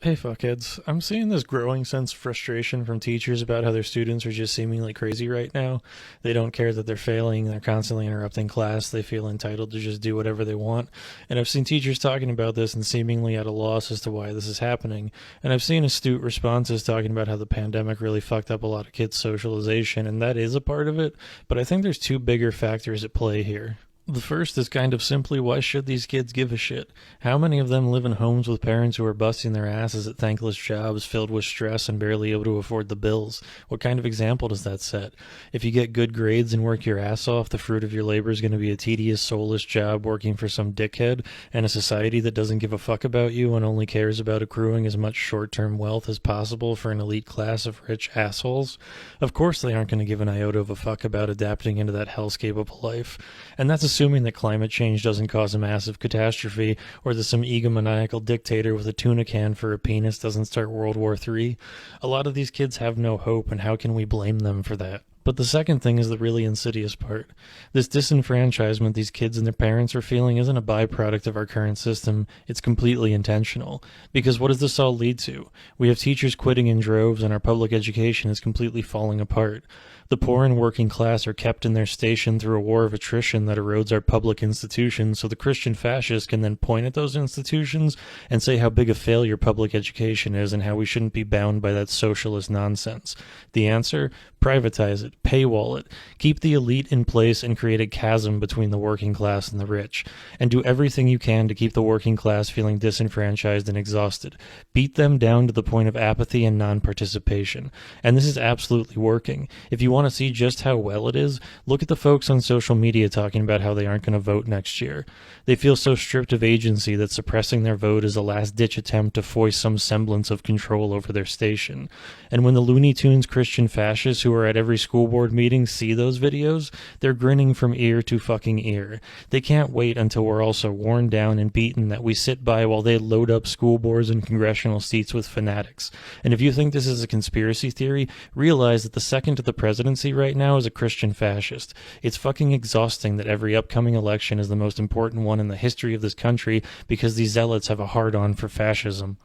Hey fuckheads, I'm seeing this growing sense of frustration from teachers about how their students are just seemingly crazy right now. They don't care that they're failing, they're constantly interrupting class, they feel entitled to just do whatever they want. And I've seen teachers talking about this and seemingly at a loss as to why this is happening. And I've seen astute responses talking about how the pandemic really fucked up a lot of kids' socialization, and that is a part of it, but I think there's two bigger factors at play here. The first is kind of simply, why should these kids give a shit? How many of them live in homes with parents who are busting their asses at thankless jobs filled with stress and barely able to afford the bills? What kind of example does that set? If you get good grades and work your ass off, the fruit of your labor is going to be a tedious, soulless job working for some dickhead and a society that doesn't give a fuck about you and only cares about accruing as much short-term wealth as possible for an elite class of rich assholes. Of course they aren't going to give an iota of a fuck about adapting into that hellscape of a life. And that's assuming that climate change doesn't cause a massive catastrophe, or that some egomaniacal dictator with a tuna can for a penis doesn't start World War III. A lot of these kids have no hope, and how can we blame them for that? But the second thing is the really insidious part. This disenfranchisement these kids and their parents are feeling isn't a byproduct of our current system, it's completely intentional. Because what does this all lead to? We have teachers quitting in droves and our public education is completely falling apart. The poor and working class are kept in their station through a war of attrition that erodes our public institutions, so the Christian fascists can then point at those institutions and say how big a failure public education is and how we shouldn't be bound by that socialist nonsense. The answer? Privatize it, paywall it, keep the elite in place and create a chasm between the working class and the rich, and do everything you can to keep the working class feeling disenfranchised and exhausted. Beat them down to the point of apathy and non-participation. And this is absolutely working. If you want to see just how well it is, look at the folks on social media talking about how they aren't going to vote next year. They feel so stripped of agency that suppressing their vote is a last-ditch attempt to foist some semblance of control over their station. And when the Looney Tunes Christian fascists who are at every school board meeting see those videos, they're grinning from ear to fucking ear. They can't wait until we're all so worn down and beaten that we sit by while they load up school boards and congressional seats with fanatics. And if you think this is a conspiracy theory, realize that the second to the presidency right now is a Christian fascist. It's fucking exhausting that every upcoming election is the most important one in the history of this country because these zealots have a hard-on for fascism.